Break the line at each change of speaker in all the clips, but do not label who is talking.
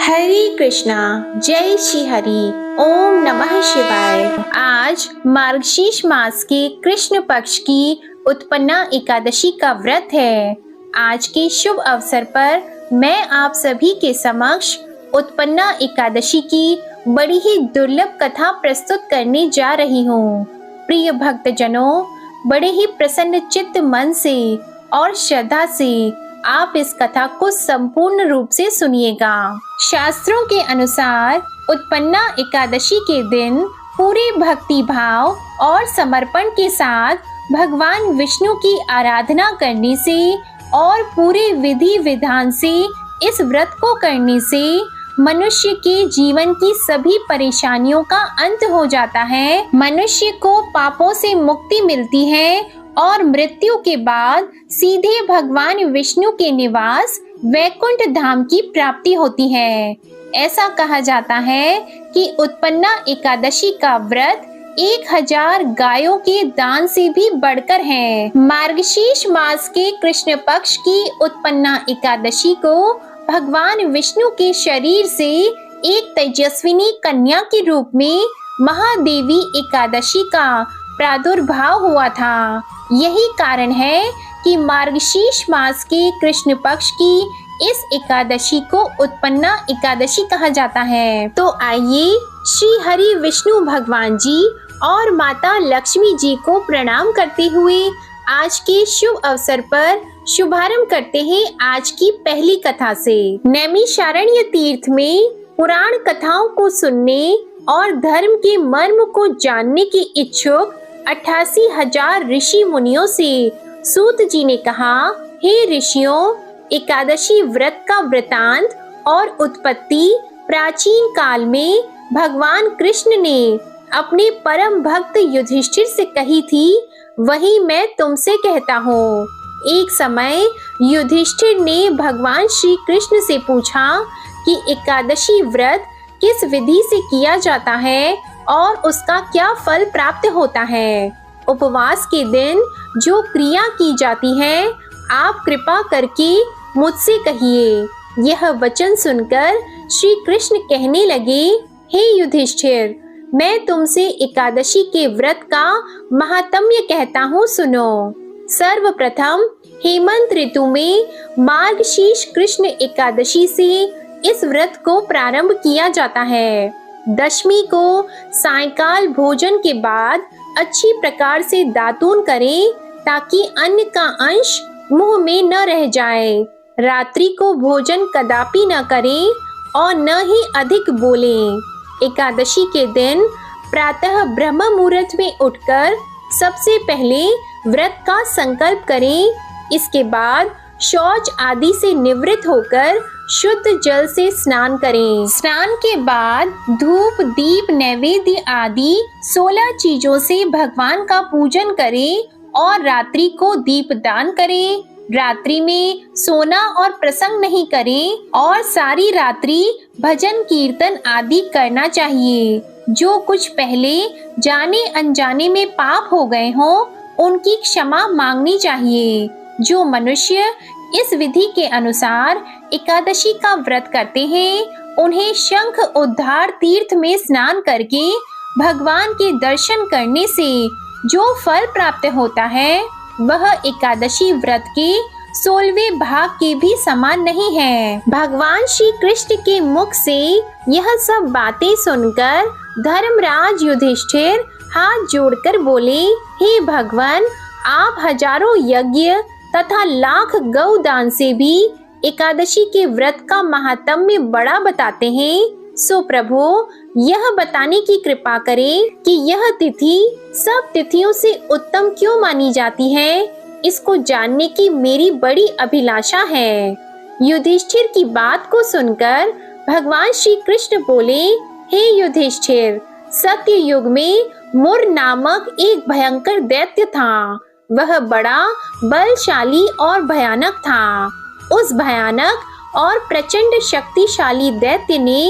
हरे कृष्णा, जय श्री हरि। ओम नमः शिवाय। आज मार्गशीर्ष मास के कृष्ण पक्ष की उत्पन्ना एकादशी का व्रत है। आज के शुभ अवसर पर मैं आप सभी के समक्ष उत्पन्ना एकादशी की बड़ी ही दुर्लभ कथा प्रस्तुत करने जा रही हूँ। प्रिय भक्तजनों, बड़े ही प्रसन्न चित्त मन से और श्रद्धा से आप इस कथा को संपूर्ण रूप से सुनिएगा। शास्त्रों के अनुसार उत्पन्ना एकादशी के दिन पूरे भक्ति भाव और समर्पण के साथ भगवान विष्णु की आराधना करने से और पूरे विधि विधान से इस व्रत को करने से मनुष्य के जीवन की सभी परेशानियों का अंत हो जाता है। मनुष्य को पापों से मुक्ति मिलती है और मृत्यु के बाद सीधे भगवान विष्णु के निवास वैकुंठ धाम की प्राप्ति होती है। ऐसा कहा जाता है कि उत्पन्ना एकादशी का व्रत 1000 गायों के दान से भी बढ़कर है। मार्गशीर्ष मास के कृष्ण पक्ष की उत्पन्ना एकादशी को भगवान विष्णु के शरीर से एक तेजस्विनी कन्या के रूप में महादेवी एकादशी का प्रादुर्भाव हुआ था। यही कारण है कि मार्गशीर्ष मास के कृष्ण पक्ष की इस एकादशी को उत्पन्ना एकादशी कहा जाता है। तो आइए श्री हरि विष्णु भगवान जी और माता लक्ष्मी जी को प्रणाम करते हुए आज के शुभ अवसर पर शुभारंभ करते हैं आज की पहली कथा से। नैमिषारण्य तीर्थ में पुराण कथाओं को सुनने और धर्म के मर्म को जानने के इच्छुक 88,000 ऋषि मुनियों से सूत जी ने कहा, हे ऋषियों, एकादशी व्रत का वृतांत और उत्पत्ति प्राचीन काल में भगवान कृष्ण ने अपने परम भक्त युधिष्ठिर से कही थी, वही मैं तुमसे कहता हूँ। एक समय युधिष्ठिर ने भगवान श्री कृष्ण से पूछा कि एकादशी व्रत किस विधि से किया जाता है और उसका क्या फल प्राप्त होता है। उपवास के दिन जो क्रिया की जाती है आप कृपा करके मुझसे कहिए। यह वचन सुनकर श्री कृष्ण कहने लगे, हे युधिष्ठिर, मैं तुमसे एकादशी के व्रत का महात्म्य कहता हूँ, सुनो। सर्वप्रथम हेमंत ऋतु में मार्गशीर्ष कृष्ण एकादशी से इस व्रत को प्रारंभ किया जाता है। दशमी को सायंकाल भोजन के बाद अच्छी प्रकार से दातून करें ताकि अन्न का अंश मुंह में न रह जाए। रात्रि को भोजन कदापि न करें और न ही अधिक बोलें। एकादशी के दिन प्रातः ब्रह्म मुहूर्त में उठकर सबसे पहले व्रत का संकल्प करें। इसके बाद शौच आदि से निवृत्त होकर शुद्ध जल से स्नान करें। स्नान के बाद धूप दीप नैवेद्य आदि 16 चीजों से भगवान का पूजन करें और रात्रि को दीप दान करें। रात्रि में सोना और प्रसंग नहीं करें और सारी रात्रि भजन कीर्तन आदि करना चाहिए। जो कुछ पहले जाने अनजाने में पाप हो गए हों उनकी क्षमा मांगनी चाहिए। जो मनुष्य इस विधि के अनुसार एकादशी का व्रत करते हैं उन्हें शंख उद्धार तीर्थ में स्नान करके भगवान के दर्शन करने से जो फल प्राप्त होता है वह एकादशी व्रत के 16वें भाग के भी समान नहीं है। भगवान श्री कृष्ण के मुख से यह सब बातें सुनकर धर्मराज युधिष्ठिर हाथ जोड़कर बोले, हे भगवान, आप हजारों यज्ञ तथा लाख गौ दान से भी एकादशी के व्रत का महात्म्य बड़ा बताते हैं। सो प्रभु, यह बताने की कृपा करें कि यह तिथि सब तिथियों से उत्तम क्यों मानी जाती है। इसको जानने की मेरी बड़ी अभिलाषा है। युधिष्ठिर की बात को सुनकर भगवान श्री कृष्ण बोले, हे युधिष्ठिर, सत्य युग में मुर नामक एक भयंकर दैत्य था। वह बड़ा बलशाली और भयानक था। उस भयानक और प्रचंड शक्तिशाली दैत्य ने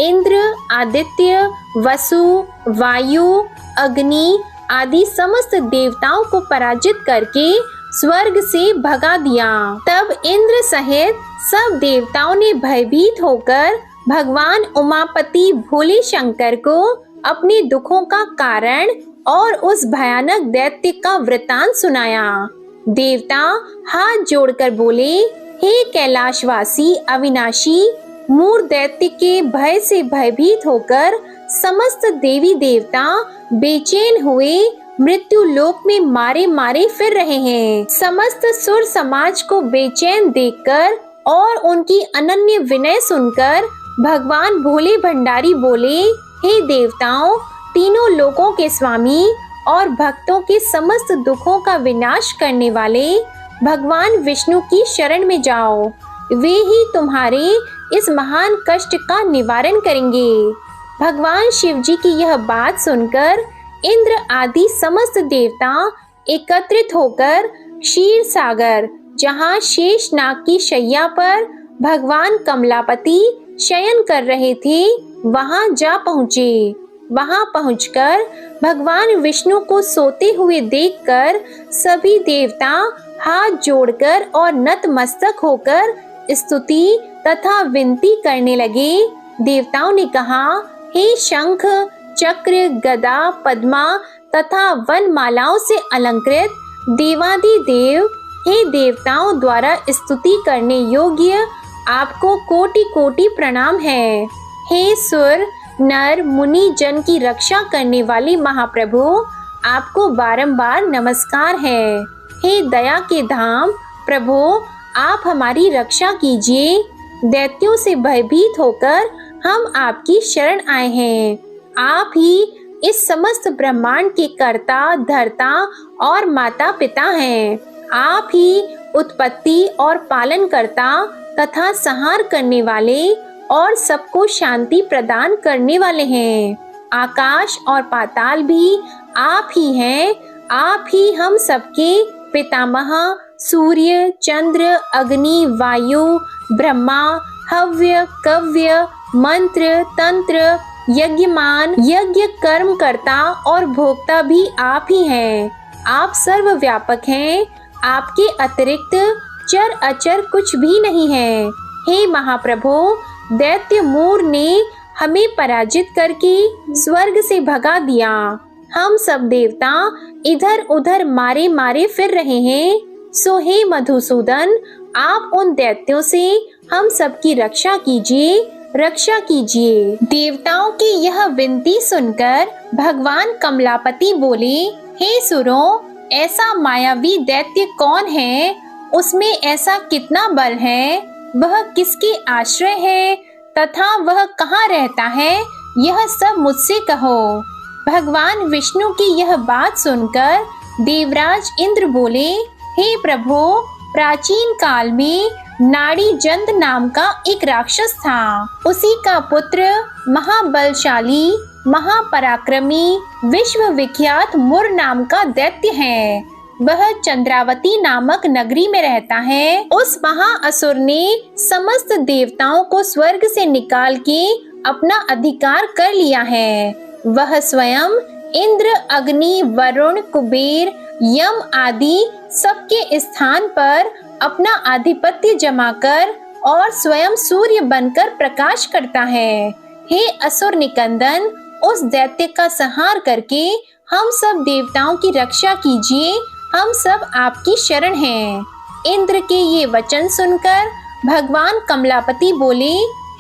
इंद्र, आदित्य, वसु, वायु, अग्नि आदि समस्त देवताओं को पराजित करके स्वर्ग से भगा दिया। तब इंद्र सहित सब देवताओं ने भयभीत होकर भगवान उमापति भोले शंकर को अपने दुखों का कारण और उस भयानक दैत्य का वृतांत सुनाया। देवता हाथ जोड़कर बोले, हे कैलाशवासी अविनाशी, मूर दैत्य के भय से भयभीत होकर समस्त देवी देवता बेचैन हुए मृत्यु लोक में मारे मारे फिर रहे हैं। समस्त सुर समाज को बेचैन देखकर और उनकी अनन्य विनय सुनकर भगवान भोले भंडारी बोले, हे देवताओं, तीनों लोकों के स्वामी और भक्तों के समस्त दुखों का विनाश करने वाले भगवान विष्णु की शरण में जाओ। वे ही तुम्हारे इस महान कष्ट का निवारण करेंगे। भगवान शिव जी की यह बात सुनकर इंद्र आदि समस्त देवता एकत्रित होकर क्षीर सागर, जहाँ शेष नाग की शैया पर भगवान कमलापति शयन कर रहे थे, वहां जा पहुँचे। वहां पहुंचकर भगवान विष्णु को सोते हुए देखकर सभी देवता हाथ जोड़कर और नतमस्तक होकर स्तुति तथा विनती करने लगे। देवताओं ने कहा, हे शंख चक्र गदा पद्मा तथा वन मालाओं से अलंकृत देवादिदेव, हे देवताओं द्वारा स्तुति करने योग्य आपको कोटि कोटि प्रणाम है। हे सुर नर मुनि जन की रक्षा करने वाले महाप्रभु, आपको बारंबार नमस्कार है। हे दया के धाम प्रभु, आप हमारी रक्षा कीजिए। दैत्यों से भयभीत होकर हम आपकी शरण आए हैं। आप ही इस समस्त ब्रह्मांड के कर्ता धर्ता और माता पिता हैं। आप ही उत्पत्ति और पालन करता तथा संहार करने वाले और सबको शांति प्रदान करने वाले हैं। आकाश और पाताल भी आप ही हैं। आप ही हम सबके पितामह, सूर्य चंद्र अग्नि वायु ब्रह्मा, हव्य कव्य मंत्र तंत्र यज्ञमान यज्ञ कर्म करता और भोक्ता भी आप ही हैं। आप सर्वव्यापक हैं। आपके अतिरिक्त चर अचर कुछ भी नहीं है। हे महाप्रभु, दैत्य मूर ने हमें पराजित करके स्वर्ग से भगा दिया। हम सब देवता इधर उधर मारे मारे फिर रहे हैं। सो हे मधुसूदन, आप उन दैत्यों से हम सबकी रक्षा कीजिए, रक्षा कीजिए। देवताओं की यह विनती सुनकर भगवान कमलापति बोले, हे सुरों, ऐसा मायावी दैत्य कौन है? उसमें ऐसा कितना बल है? वह किसके आश्रय है तथा वह कहाँ रहता है? यह सब मुझसे कहो। भगवान विष्णु की यह बात सुनकर देवराज इंद्र बोले, हे प्रभु, प्राचीन काल में नाड़ी जंत नाम का एक राक्षस था। उसी का पुत्र महाबलशाली महापराक्रमी विश्व विख्यात मुर नाम का दैत्य है। वह चंद्रावती नामक नगरी में रहता है। उस महाअसुर ने समस्त देवताओं को स्वर्ग से निकाल के अपना अधिकार कर लिया है। वह स्वयं इंद्र अग्नि वरुण कुबेर यम आदि सबके स्थान पर अपना आधिपत्य जमाकर और स्वयं सूर्य बनकर प्रकाश करता है। हे असुर निकंदन, उस दैत्य का संहार करके हम सब देवताओं की रक्षा कीजिए। हम सब आपकी शरण हैं। इंद्र के ये वचन सुनकर भगवान कमलापति बोले,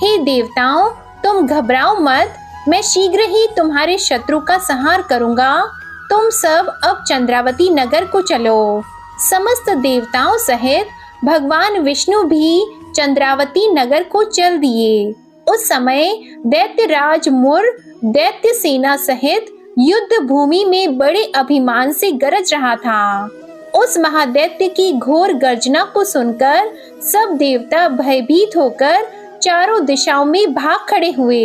हे देवताओं, तुम घबराओ मत, मैं शीघ्र ही तुम्हारे शत्रु का संहार करूंगा। तुम सब अब चंद्रावती नगर को चलो। समस्त देवताओं सहित भगवान विष्णु भी चंद्रावती नगर को चल दिए। उस समय दैत्यराज मुर दैत्य सेना सहित युद्ध भूमि में बड़े अभिमान से गरज रहा था। उस महादैत्य की घोर गर्जना को सुनकर सब देवता भयभीत होकर चारों दिशाओं में भाग खड़े हुए।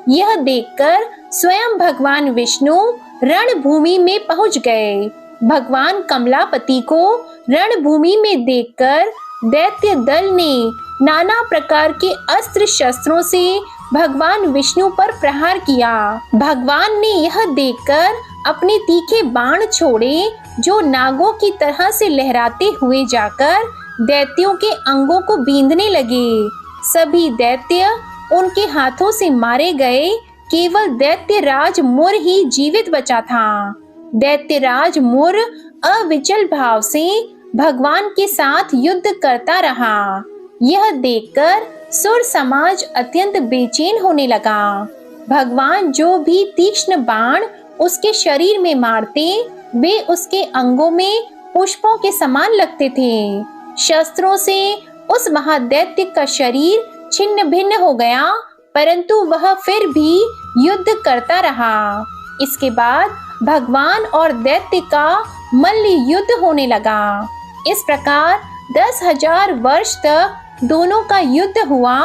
यह देखकर स्वयं भगवान विष्णु रणभूमि में पहुंच गए। भगवान कमलापति को रणभूमि में देखकर दैत्य दल ने नाना प्रकार के अस्त्र शस्त्रों से भगवान विष्णु पर प्रहार किया। भगवान ने यह देखकर अपने तीखे बाण छोड़े, जो नागों की तरह से लहराते हुए जाकर दैत्यों के अंगों को बींधने लगे। सभी दैत्य उनके हाथों से मारे गए केवल दैत्यराज मुर ही जीवित बचा था। दैत्यराज मुर अविचल भाव से भगवान के साथ युद्ध करता रहा। यह देखकर सुर समाज अत्यंत बेचैन होने लगा। भगवान जो भी तीक्ष्ण बाण उसके शरीर में मारते वे उसके अंगों में पुष्पों के समान लगते थे। शस्त्रों से उस महादैत्य का शरीर छिन्न भिन्न हो गया, परंतु वह फिर भी युद्ध करता रहा। इसके बाद भगवान और दैत्य का मल्ल युद्ध होने लगा। इस प्रकार 10,000 वर्ष तक दोनों का युद्ध हुआ,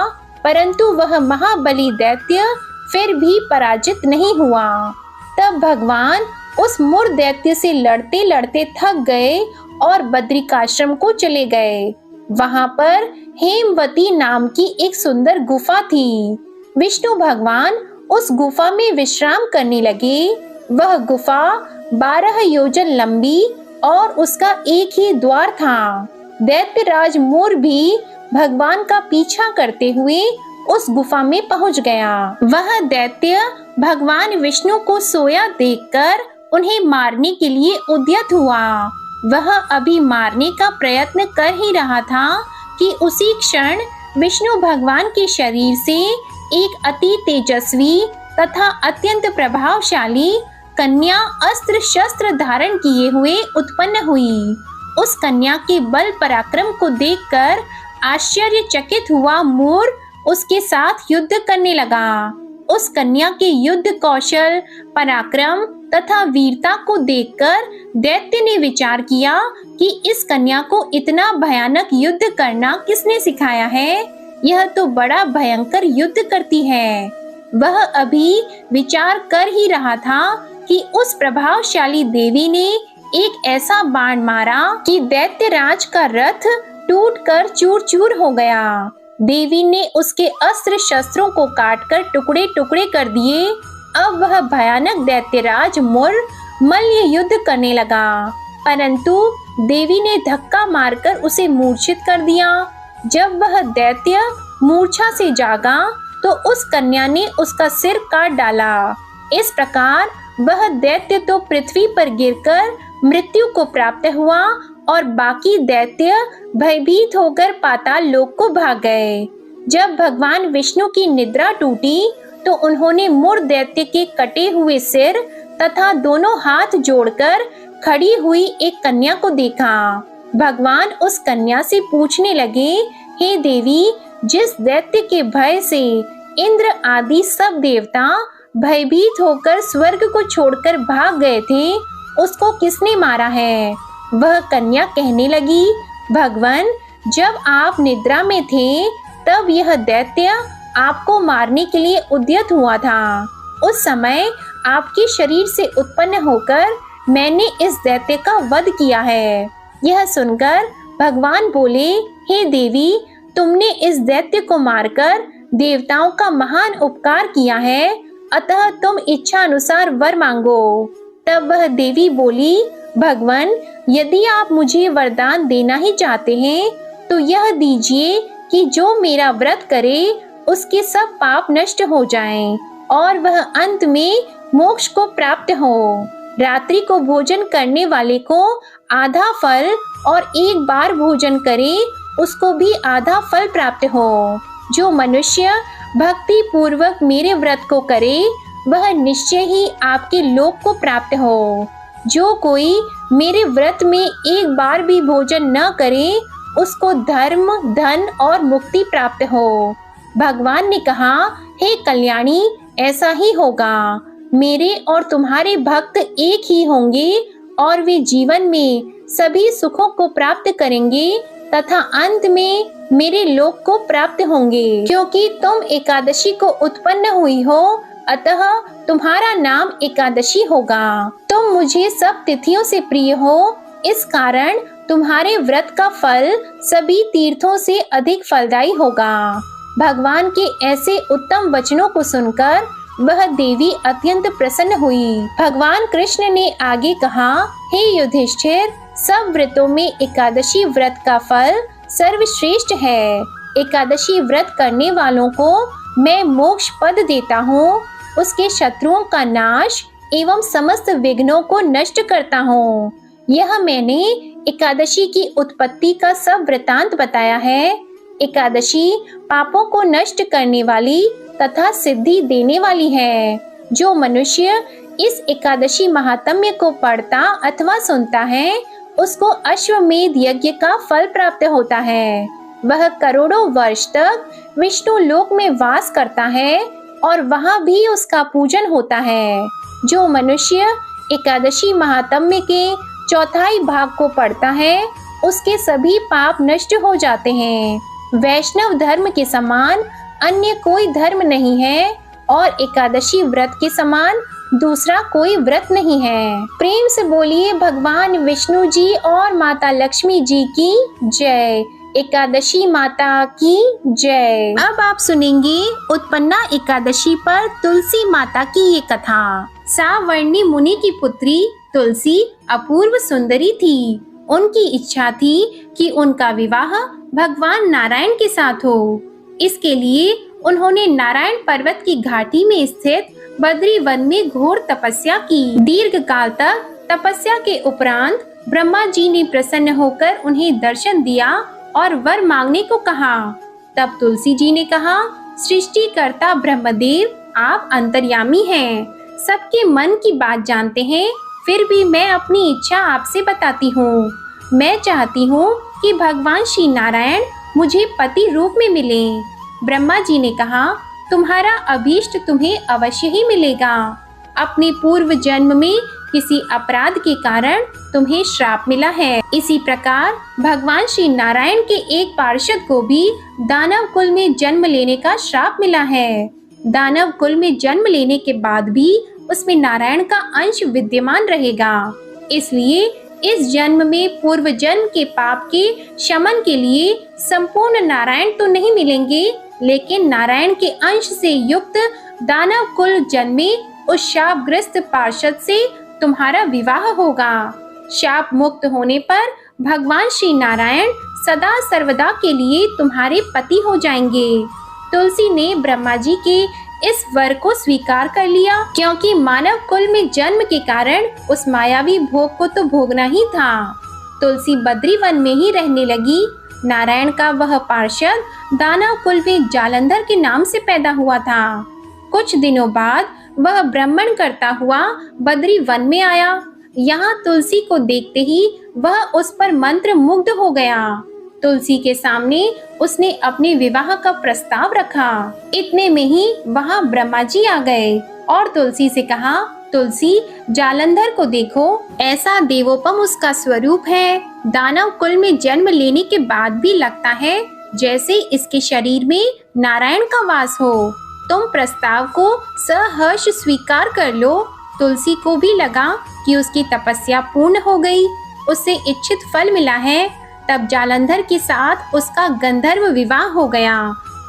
परंतु वह महाबली दैत्य फिर भी पराजित नहीं हुआ। तब भगवान उस मुर दैत्य से लड़ते लड़ते थक गए और बद्रिकाश्रम को चले गए। वहां पर हेमवती नाम की एक सुंदर गुफा थी। विष्णु भगवान उस गुफा में विश्राम करने लगे। वह गुफा 12 योजन लंबी और उसका एक ही द्वार था। दैत्यराज मुर भी भगवान का पीछा करते हुए उस गुफा में पहुंच गया। वह दैत्य भगवान विष्णु को सोया देखकर उन्हें मारने के लिए उद्यत हुआ। वह अभी मारने का प्रयत्न कर ही रहा था कि उसी क्षण विष्णु भगवान के शरीर से एक अति तेजस्वी तथा अत्यंत प्रभावशाली कन्या अस्त्र शस्त्र धारण किए हुए उत्पन्न हुई। उस कन्या के बल पराक्रम को देखकर आश्चर्यचकित हुआ मुर उसके साथ युद्ध करने लगा। उस कन्या के युद्ध कौशल, पराक्रम तथा वीरता को देखकर दैत्य ने विचार किया कि इस कन्या को इतना भयानक युद्ध करना किसने सिखाया है। यह तो बड़ा भयंकर युद्ध करती है। वह अभी विचार कर ही रहा था कि उस प्रभावशाली देवी ने एक ऐसा बाण मारा कि दैत्यराज का रथ टूटकर चूर-चूर हो गया। देवी ने उसके अस्त्र शस्त्रों को काटकर टुकड़े टुकड़े कर दिए। अब वह भयानक दैत्यराज मुर मल्ल युद्ध करने लगा, परंतु देवी ने धक्का मारकर उसे मूर्छित कर दिया। जब वह दैत्य मूर्छा से जागा तो उस कन्या ने उसका सिर काट डाला। इस प्रकार वह दैत्य तो पृथ्वी पर गिरकर मृत्यु को प्राप्त हुआ और बाकी दैत्य भयभीत होकर पाताल लोक को भाग गए। जब भगवान विष्णु की निद्रा टूटी तो उन्होंने मुर दैत्य के कटे हुए सिर तथा दोनों हाथ जोड़कर खड़ी हुई एक कन्या को देखा। भगवान उस कन्या से पूछने लगे, हे देवी, जिस दैत्य के भय से इंद्र आदि सब देवता भयभीत होकर स्वर्ग को छोड़कर भाग गए थे, उसको किसने मारा है? वह कन्या कहने लगी, भगवान, जब आप निद्रा में थे तब यह दैत्य आपको मारने के लिए उद्यत हुआ था। उस समय आपके शरीर से उत्पन्न होकर मैंने इस दैत्य का वध किया है। यह सुनकर भगवान बोले, हे देवी, तुमने इस दैत्य को मारकर देवताओं का महान उपकार किया है, अतः तुम इच्छा अनुसार वर मांगो। तब वह देवी बोली, भगवान, यदि आप मुझे वरदान देना ही चाहते हैं तो यह दीजिए कि जो मेरा व्रत करे उसके सब पाप नष्ट हो जाएं और वह अंत में मोक्ष को प्राप्त हो। रात्रि को भोजन करने वाले को आधा फल और एक बार भोजन करे उसको भी आधा फल प्राप्त हो। जो मनुष्य भक्ति पूर्वक मेरे व्रत को करे वह निश्चय ही आपके लोक को प्राप्त हो। जो कोई मेरे व्रत में एक बार भी भोजन न करे उसको धर्म, धन और मुक्ति प्राप्त हो। भगवान ने कहा, हे कल्याणी, ऐसा ही होगा। मेरे और तुम्हारे भक्त एक ही होंगे और वे जीवन में सभी सुखों को प्राप्त करेंगे तथा अंत में मेरे लोक को प्राप्त होंगे। क्योंकि तुम एकादशी को उत्पन्न हुई हो, अतः तुम्हारा नाम एकादशी होगा। तुम मुझे सब तिथियों से प्रिय हो, इस कारण तुम्हारे व्रत का फल सभी तीर्थों से अधिक फलदायी होगा। भगवान के ऐसे उत्तम वचनों को सुनकर वह देवी अत्यंत प्रसन्न हुई। भगवान कृष्ण ने आगे कहा, हे युधिष्ठिर, सब व्रतों में एकादशी व्रत का फल सर्वश्रेष्ठ है। एकादशी व्रत करने वालों को मैं मोक्ष पद देता हूँ, उसके शत्रुओं का नाश एवं समस्त विघ्नों को नष्ट करता हूँ। यह मैंने एकादशी की उत्पत्ति का सब वृतांत बताया है। एकादशी पापों को नष्ट करने वाली तथा सिद्धि देने वाली है। जो मनुष्य इस एकादशी महात्म्य को पढ़ता अथवा सुनता है, उसको अश्वमेध यज्ञ का फल प्राप्त होता है। वह करोड़ों वर्ष तक विष्णु लोक में वास करता है और वहां भी उसका पूजन होता है। जो मनुष्य एकादशी महात्म्य के चौथाई भाग को पढ़ता है, उसके सभी पाप नष्ट हो जाते हैं। वैष्णव धर्म के समान अन्य कोई धर्म नहीं है और एकादशी व्रत के समान दूसरा कोई व्रत नहीं है। प्रेम से बोलिए भगवान विष्णु जी और माता लक्ष्मी जी की जय। एकादशी माता की जय। अब आप सुनेंगे उत्पन्ना एकादशी पर तुलसी माता की ये कथा। सावर्णी मुनि की पुत्री तुलसी अपूर्व सुंदरी थी। उनकी इच्छा थी कि उनका विवाह भगवान नारायण के साथ हो। इसके लिए उन्होंने नारायण पर्वत की घाटी में स्थित बद्री वन में घोर तपस्या की। दीर्घ काल तक तपस्या के उपरांत ब्रह्मा जी ने प्रसन्न होकर उन्हें दर्शन दिया और वर मांगने को कहा। तब तुलसी जी ने कहा, सृष्टिकर्ता ब्रह्मदेव, आप अंतर्यामी हैं, सबके मन की बात जानते हैं, फिर भी मैं अपनी इच्छा आपसे बताती हूँ। मैं चाहती हूँ कि भगवान श्री नारायण मुझे पति रूप में मिले। ब्रह्मा जी ने कहा, तुम्हारा अभीष्ट तुम्हें अवश्य ही मिलेगा। अपने पूर्व जन्म में किसी अपराध के कारण तुम्हें श्राप मिला है। इसी प्रकार भगवान श्री नारायण के एक पार्षद को भी दानव कुल में जन्म लेने का श्राप मिला है। दानव कुल में जन्म लेने के बाद भी उसमें नारायण का अंश विद्यमान रहेगा। इसलिए इस जन्म में पूर्व जन्म के पाप के शमन के लिए संपूर्ण नारायण तो नहीं मिलेंगे, लेकिन नारायण के अंश से युक्त दानव कुल जन्मे उस शापग्रस्त पार्षद से तुम्हारा विवाह होगा। शाप मुक्त होने पर भगवान श्री नारायण सदा सर्वदा के लिए तुम्हारे पति हो जाएंगे। तुलसी ने ब्रह्मा जी के इस वर को स्वीकार कर लिया, क्योंकि मानव कुल में जन्म के कारण उस मायावी भोग को तो भोगना ही था। तुलसी बद्री वन में ही रहने लगी। नारायण का वह पार्षद दानव कुल में जालंधर के नाम से पैदा हुआ था। कुछ दिनों बाद वह ब्राह्मण करता हुआ बद्री वन में आया। यहाँ तुलसी को देखते ही वह उस पर मंत्र मुग्ध हो गया। तुलसी के सामने उसने अपने विवाह का प्रस्ताव रखा। इतने में ही वहाँ ब्रह्मा जी आ गए और तुलसी से कहा, तुलसी, जालंधर को देखो, ऐसा देवोपम उसका स्वरूप है। दानव कुल में जन्म लेने के बाद भी लगता है जैसे इसके शरीर में नारायण का वास हो। तुम प्रस्ताव को सहर्ष स्वीकार कर लो। तुलसी को भी लगा कि उसकी तपस्या पूर्ण हो गई, उससे इच्छित फल मिला है। तब जालंधर के साथ उसका गंधर्व विवाह हो गया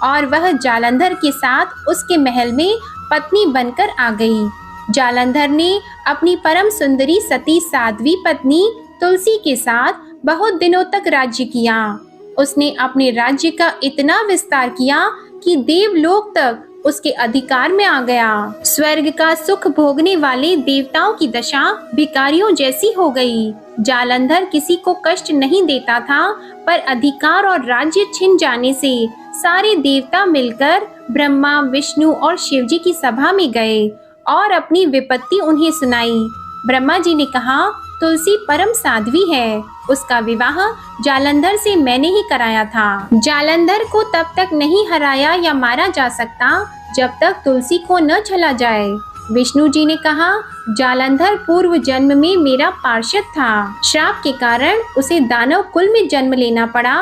और वह जालंधर के साथ उसके महल में पत्नी बनकर आ गई। जालंधर ने अपनी परम सुंदरी सती साध्वी पत्नी तुलसी के साथ बहुत दिनों तक राज्य किया। उसने अपने राज्य का इतना विस्तार किया कि देवलोक तक उसके अधिकार में आ गया। स्वर्ग का सुख भोगने वाले देवताओं की दशा भिखारियों जैसी हो गई। जालंधर किसी को कष्ट नहीं देता था, पर अधिकार और राज्य छिन जाने से सारे देवता मिलकर ब्रह्मा, विष्णु और शिव जी की सभा में गए और अपनी विपत्ति उन्हें सुनाई। ब्रह्मा जी ने कहा, तुलसी परम साध्वी है, उसका विवाह जालंधर से मैंने ही कराया था। जालंधर को तब तक नहीं हराया या मारा जा सकता जब तक तुलसी को न चला जाए। विष्णु जी ने कहा, जालंधर पूर्व जन्म में मेरा पार्षद था। श्राप के कारण उसे दानव कुल में जन्म लेना पड़ा।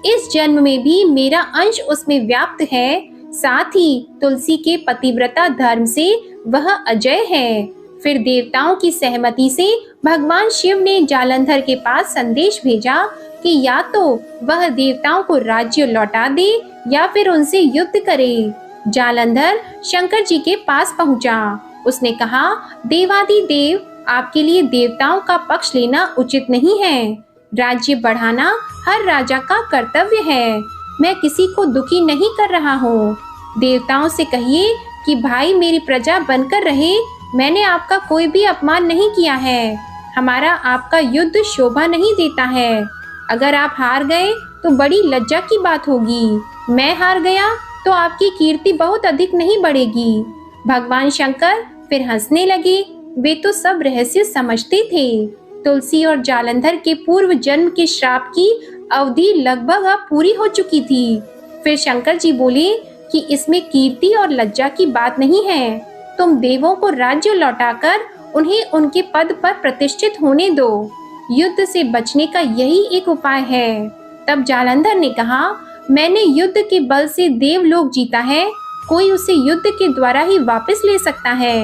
इस जन्म में भी मेरा अंश उसमें व्याप्त है। साथ ही तुलसी के पतिव्रता धर्म से वह अजय है। फिर देवताओं की सहमति से भगवान शिव ने जालंधर के पास संदेश भेजा कि या तो वह देवताओं को राज्य लौटा दे या फिर उनसे युद्ध करे। जालंधर शंकर जी के पास पहुंचा। उसने कहा, देवादिदेव, आपके लिए देवताओं का पक्ष लेना उचित नहीं है। राज्य बढ़ाना हर राजा का कर्तव्य है। मैं किसी को दुखी नहीं कर रहा हूँ। देवताओं से कहिए कि भाई मेरी प्रजा बनकर रहे, मैंने आपका कोई भी अपमान नहीं किया है। हमारा आपका युद्ध शोभा नहीं देता है। अगर आप हार गए तो बड़ी लज्जा की बात होगी। मैं हार गया तो आपकी कीर्ति बहुत अधिक नहीं बढ़ेगी। भगवान शंकर फिर हंसने लगे। वे तो सब रहस्य समझते थे। तुलसी और जालंधर के पूर्व जन्म के श्राप की अवधि लगभग अब पूरी हो चुकी थी। फिर शंकर जी बोले कि इसमें कीर्ति और लज्जा की बात नहीं है। तुम देवों को राज्य लौटाकर उन्हें उनके पद पर प्रतिष्ठित होने दो। युद्ध से बचने का यही एक उपाय है। तब जालंधर ने कहा, मैंने युद्ध के बल से देवलोक जीता है, कोई उसे युद्ध के द्वारा ही वापस ले सकता है।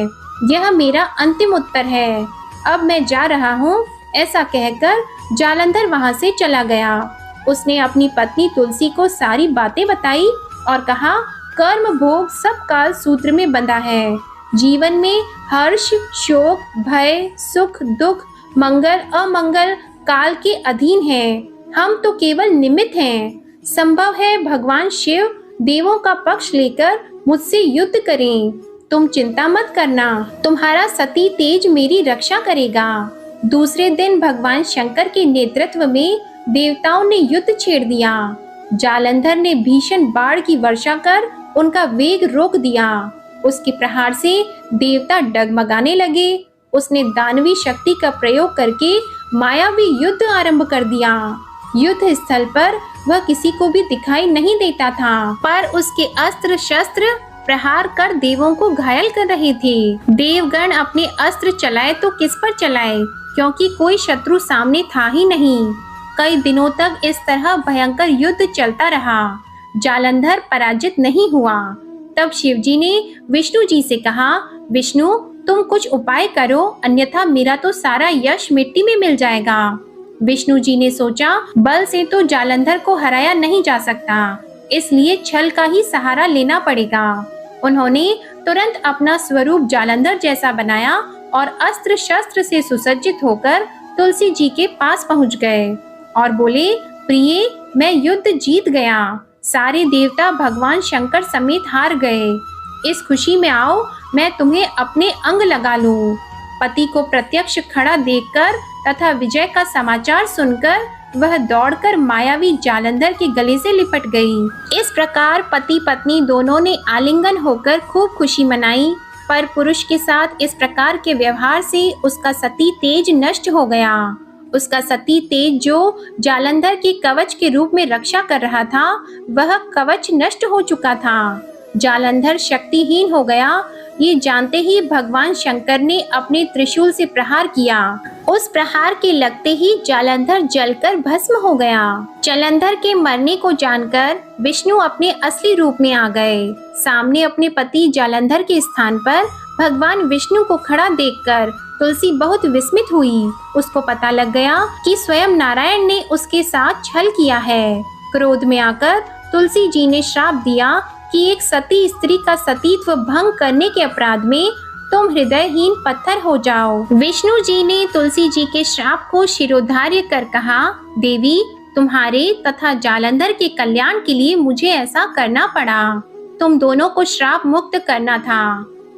यह मेरा अंतिम उत्तर है। अब मैं जा रहा हूँ। ऐसा कहकर जालंधर वहां से चला गया। उसने अपनी पत्नी तुलसी को सारी बातें बताई और कहा, कर्म भोग सब काल सूत्र में बंधा है। जीवन में हर्ष, शोक, भय, सुख, दुख, मंगल, अमंगल काल के अधीन है। हम तो केवल निमित्त हैं। संभव है भगवान शिव देवों का पक्ष लेकर मुझसे युद्ध करें। तुम चिंता मत करना, तुम्हारा सती तेज मेरी रक्षा करेगा। दूसरे दिन भगवान शंकर के नेतृत्व में देवताओं ने युद्ध छेड़ दिया। जालंधर ने भीषण बाढ़ की वर्षा कर उनका वेग रोक दिया। उसके प्रहार से देवता डगमगाने लगे। उसने दानवी शक्ति का प्रयोग करके मायावी युद्ध आरंभ कर दिया। युद्ध स्थल पर वह किसी को भी दिखाई नहीं देता था, पर उसके अस्त्र शस्त्र प्रहार कर देवों को घायल कर रहे थे। देवगण अपने अस्त्र चलाए तो किस पर चलाए, क्योंकि कोई शत्रु सामने था ही नहीं। कई दिनों तक इस तरह भयंकर युद्ध चलता रहा। जालंधर पराजित नहीं हुआ। तब शिवजी ने विष्णु जी से कहा, विष्णु तुम कुछ उपाय करो, अन्यथा मेरा तो सारा यश मिट्टी में मिल जाएगा। विष्णु जी ने सोचा, बल से तो जालंधर को हराया नहीं जा सकता, इसलिए छल का ही सहारा लेना पड़ेगा। उन्होंने तुरंत अपना स्वरूप जालंधर जैसा बनाया और अस्त्र शस्त्र से सुसज्जित होकर तुलसी जी के पास पहुंच गए और बोले, प्रिय मैं युद्ध जीत गया। सारे देवता भगवान शंकर समेत हार गए। इस खुशी में आओ, मैं तुम्हें अपने अंग लगा लूं। पति को प्रत्यक्ष खड़ा देखकर तथा विजय का समाचार सुनकर वह दौड़कर मायावी जालंधर के गले से लिपट गई। इस प्रकार पति पत्नी दोनों ने आलिंगन होकर खूब खुशी मनाई। पर पुरुष के साथ इस प्रकार के व्यवहार से उसका सती तेज नष्ट हो गया। उसका सती तेज जो जालंधर के कवच के रूप में रक्षा कर रहा था, वह कवच नष्ट हो चुका था। जालंधर शक्तिहीन हो गया। ये जानते ही भगवान शंकर ने अपने त्रिशूल से प्रहार किया। उस प्रहार के लगते ही जालंधर जलकर भस्म हो गया। जालंधर के मरने को जानकर विष्णु अपने असली रूप में आ गए। सामने अपने पति जालंधर के स्थान पर भगवान विष्णु को खड़ा देखकर तुलसी बहुत विस्मित हुई। उसको पता लग गया कि स्वयं नारायण ने उसके साथ छल किया है। क्रोध में आकर तुलसी जी ने श्राप दिया कि एक सती स्त्री का सतीत्व भंग करने के अपराध में तुम हृदयहीन पत्थर हो जाओ। विष्णु जी ने तुलसी जी के श्राप को शिरोधार्य कर कहा, देवी तुम्हारे तथा जालंधर के कल्याण के लिए मुझे ऐसा करना पड़ा। तुम दोनों को श्राप मुक्त करना था।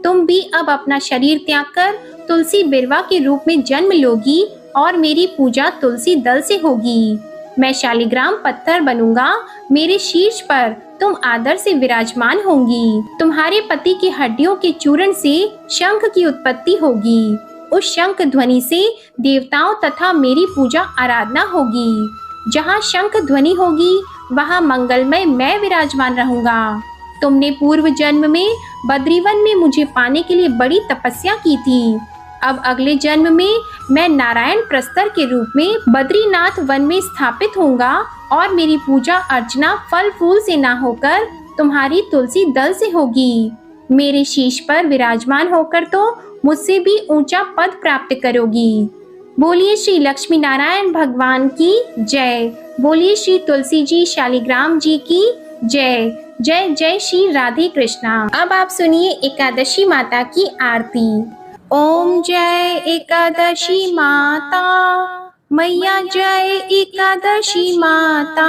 तुम भी अब अपना शरीर त्याग कर तुलसी बिरवा के रूप में जन्म लोगी और मेरी पूजा तुलसी दल से होगी। मैं शालिग्राम पत्थर बनूंगा। मेरे शीर्ष पर तुम आदर से विराजमान होंगी। तुम्हारे पति की हड्डियों के चूर्ण से शंख की उत्पत्ति होगी। उस शंख ध्वनि से देवताओं तथा मेरी पूजा आराधना होगी। जहाँ शंख ध्वनि होगी वहाँ मंगलमय मैं विराजमान रहूंगा। तुमने पूर्व जन्म में बद्रीवन में मुझे पाने के लिए बड़ी तपस्या की थी। अब अगले जन्म में मैं नारायण प्रस्तर के रूप में बद्रीनाथ वन में स्थापित होऊंगा और मेरी पूजा अर्चना फल फूल से ना होकर तुम्हारी तुलसी दल से होगी। मेरे शीश पर विराजमान होकर तो मुझसे भी ऊंचा पद प्राप्त करोगी। बोलिए श्री लक्ष्मी नारायण भगवान की जय। बोलिए श्री तुलसी जी शालिग्राम जी की जय। जय जय श्री राधे कृष्णा। अब आप सुनिए एकादशी माता की आरती। ओम जय एकादशी माता, मैया जय एकादशी माता।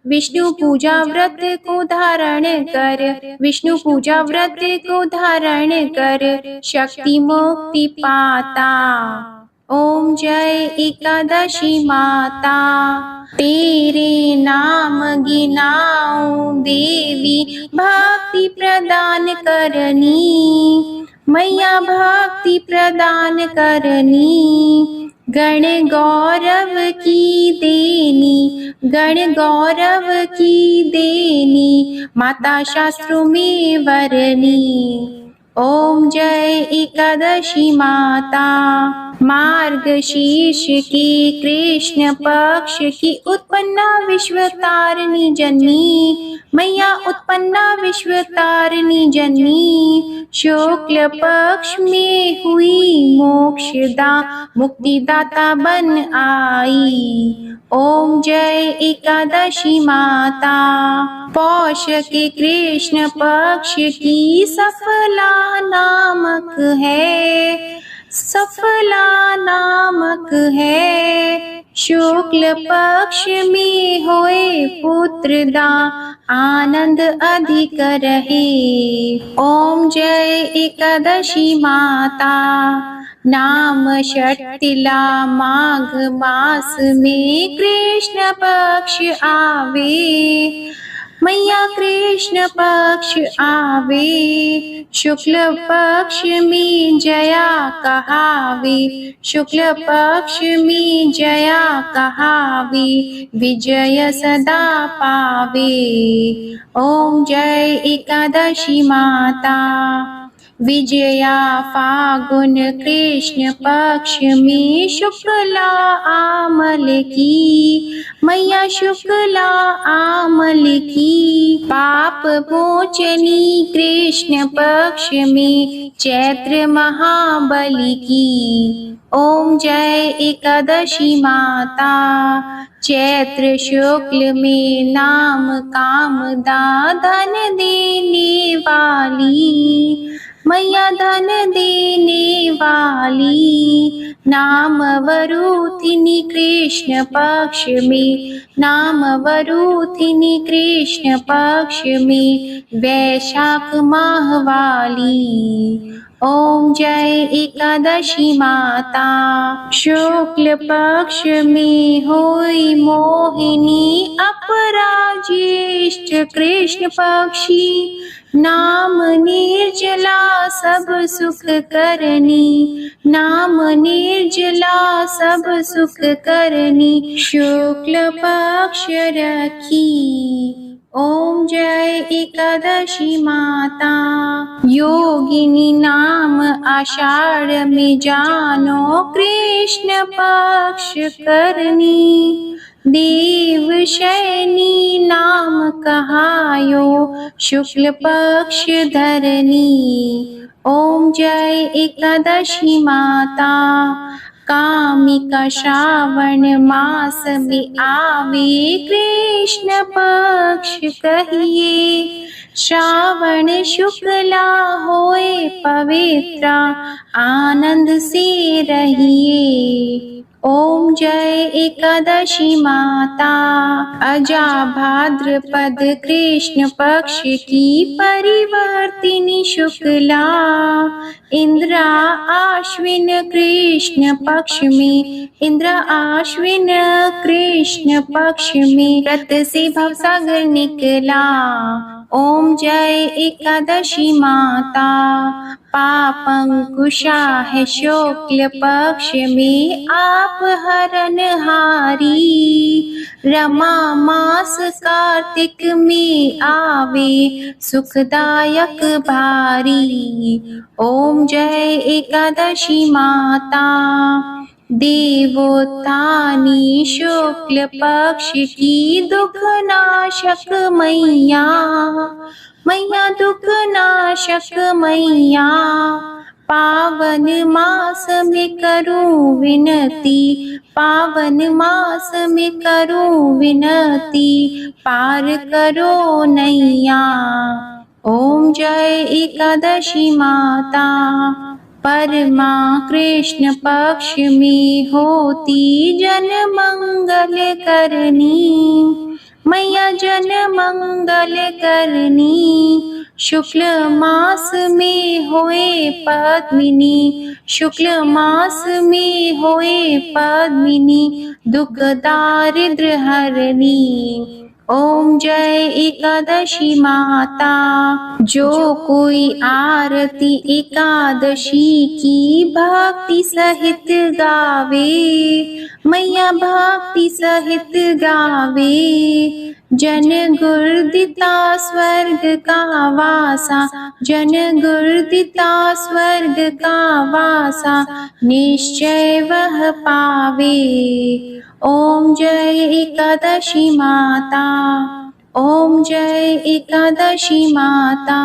विष्णु पूजा व्रत को धारण कर, विष्णु पूजा व्रत को धारण कर, शक्ति मुक्ति पाता। ओम जय एकादशी माता। तेरे नाम गिनाऊं देवी, भक्ति प्रदान करनी, मैया भक्ति प्रदान करनी। गण गौरव की देनी, गण गौरव की देनी, माता शास्त्रों में वरनी। ओम जय एकादशी माता। मार्गशीर्ष की कृष्ण पक्ष की उत्पन्ना विश्वतारिणी जन्मी, मैया उत्पन्ना विश्वतारिणी जन्मी। शुक्ल पक्ष में हुई मोक्षदा, मुक्तिदाता बन आई। ओम जय एकादशी माता। पौष के कृष्ण पक्ष की सफला नामक है, सफला नामक है। शुक्ल पक्ष में होए पुत्रदा, आनंद अधिक रहे। ओम जय एकादशी माता। नाम षटतिला माघ मास में कृष्ण पक्ष आवे, मैया कृष्ण पक्ष आवे। शुक्ल पक्ष में जया कहावे, शुक्ल पक्ष में जया कहावे, विजय सदा पावे। ओम जय एकादशी माता। विजया फागुन कृष्ण पक्ष में शुक्ला आमल की, मैया शुक्ला आमल की। पाप मोचनी कृष्ण पक्ष में चैत्र महाबली की। ओम जय एकादशी माता। चैत्र शुक्ल में नाम कामदा, धन देने वाली, मैया धन देने वाली। नाम वरूथिनी कृष्ण पक्ष में, नाम वरूथिनी कृष्ण पक्ष में, वैशाख माह वाली। ओम जय एकादशी माता। शुक्ल पक्ष में होई मोहिनी, अपराज्येष्ठ कृष्ण पक्षी। नाम निर्जला सब सुख करनी, नाम निर्जला सब सुख करनी। शुक्ल पक्ष रखी। ओम जय एकादशी माता। योगिनी नाम आषाढ़ में जानो, कृष्ण पक्ष करनी। देव शयनी नाम कहायो, शुक्ल पक्ष धरनी। ओम जय एकादशी माता। कामिका श्रावण मास में आवे, कृष्ण पक्ष कहिए। श्रावण शुक्ला होए पवित्रा, आनंद से रहिए। ओम जय एकादशी माता। अजा भाद्रपद कृष्ण पक्ष की परिवर्तिनी शुक्ला, इंद्रा आश्विन कृष्ण पक्ष में, इंद्र आश्विन कृष्ण पक्ष में, व्रत से भवसागर निकला। ओम जय एकादशी माता। पापंकुशा है शुक्ल पक्ष में, आप हरनहारी। रमा मास कार्तिक में आवे, सुखदायक भारी। ओम जय एकादशी माता। देवोत्थानी शुक्ल पक्ष की दुख नाशक मैया, मैया दुख नाशक मैया। पावन मास में करूं विनती, पावन मास में करूं विनती, पार करो नैया। ओम जय एकादशी माता। परमा कृष्ण पक्ष में होती जन मंगल करनी, मैया जन मंगल करनी। शुक्ल मास में होए पद्मिनी, शुक्ल मास में होए पद्मिनी, दुख दारिद्र हरनी। ओम जय एकादशी माता। जो कोई आरती एकादशी की भक्ति सहित गावे, मैया भक्ति सहित गावे, जन गुरदिता स्वर्ग का वासा, जन गुरदिता स्वर्ग का वासा, निश्चय वह पावे। ओम जय एकादशी माता, ओम जय एकादशी माता,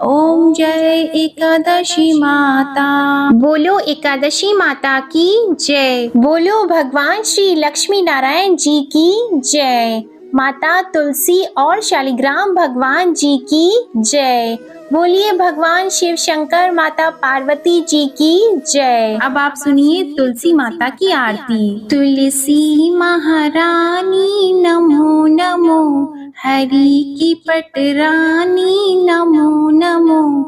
ओम जय एकादशी माता। बोलो एकादशी माता की जय। बोलो भगवान श्री लक्ष्मी नारायण जी की जय। माता तुलसी और शालिग्राम भगवान जी की जय। बोलिए भगवान शिव शंकर माता पार्वती जी की जय। अब आप सुनिए तुलसी माता की आरती। तुलसी महारानी नमो नमो, हरि की पटरानी नमो नमो,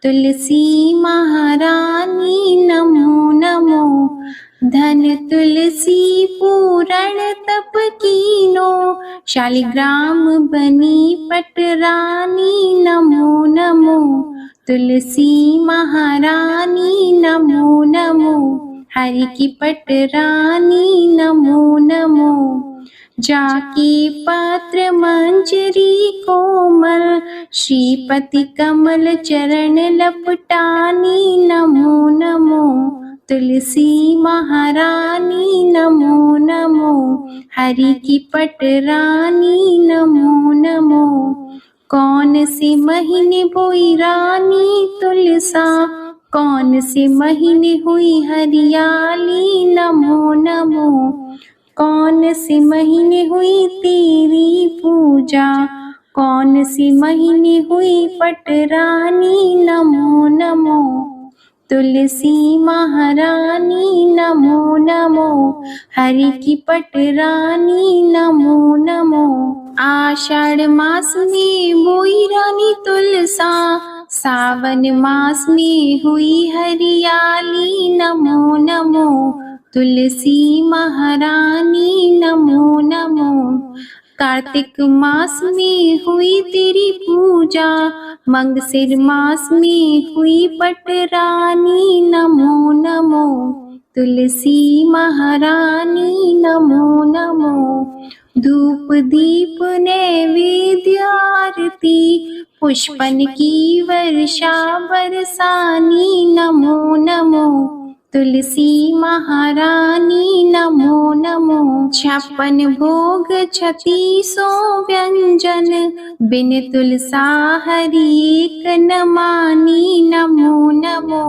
तुलसी महारानी नमो नमो, धन तुलसी पूरण तप कीनो, शालिग्राम बनी पटरानी नमो नमो, तुलसी महारानी नमो नमो, हरि की पटरानी नमो नमो। जाकी पत्र मंजरी कोमल, श्रीपति कमल चरण लपटानी नमो नमो, तुलसी महारानी नमो नमो, हरि की पटरानी नमो नमो। कौन से महीने बोई रानी तुलसा, कौन से महीने हुई हरियाली नमो नमो, कौन से महीने हुई तेरी पूजा, कौन से महीने हुई पटरानी नमो नमो, तुलसी महारानी नमो नमो, हरि की पटरानी नमो नमो। आषाढ़ मास में बोई रानी तुलसा, सावन मास में हुई हरियाली नमो नमो, तुलसी महारानी नमो नमो। कार्तिक मास में हुई तेरी पूजा, मंगसिर मास में हुई पटरानी नमो नमो, तुलसी महारानी नमो नमो। धूप दीप नैवेद्य आरती, पुष्पन की वर्षा बरसानी नमो नमो, तुलसी महारानी नमो नमो। 56 भोग 3600 व्यंजन, बिन तुलसा हरि एक न मानी नमो नमो,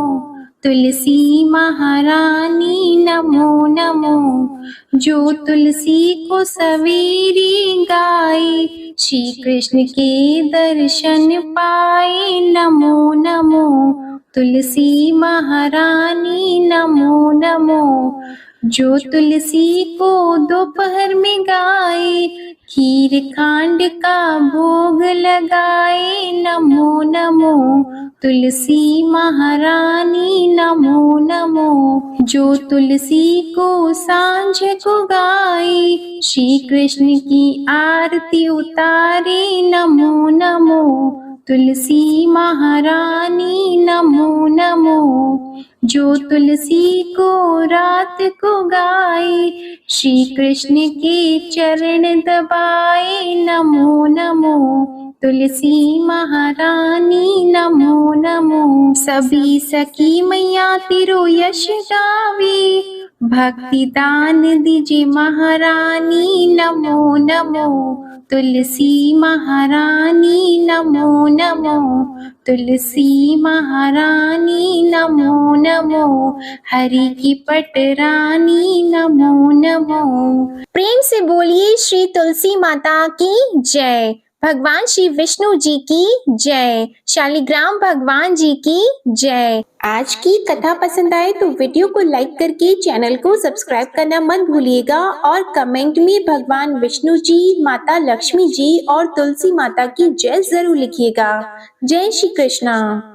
तुलसी महारानी नमो नमो। जो तुलसी को सवेरे गाए, श्री कृष्ण के दर्शन पाए नमो नमो, तुलसी महारानी नमो नमो। जो तुलसी को दोपहर में गाए, खीर खांड का भोग लगाए नमो नमो, तुलसी महारानी नमो नमो। जो तुलसी को सांझ को गाए, श्री कृष्ण की आरती उतारे नमो नमो, तुलसी महारानी नमो नमो। जो तुलसी को रात को गाए, श्री कृष्ण के चरण दबाए नमो नमो, तुलसी महारानी नमो नमो। सभी सखी मैया तिरु यश गावे, भक्ति दान दीजिए महारानी नमो नमो, तुलसी महारानी नमो नमो, तुलसी महारानी नमो नमो, हरि की पटरानी नमो नमो। प्रेम से बोलिए श्री तुलसी माता की जय। भगवान श्री विष्णु जी की जय। शालिग्राम भगवान जी की जय। आज की कथा पसंद आए तो वीडियो को लाइक करके चैनल को सब्सक्राइब करना मत भूलिएगा और कमेंट में भगवान विष्णु जी, माता लक्ष्मी जी और तुलसी माता की जय जरूर लिखिएगा। जय श्री कृष्णा।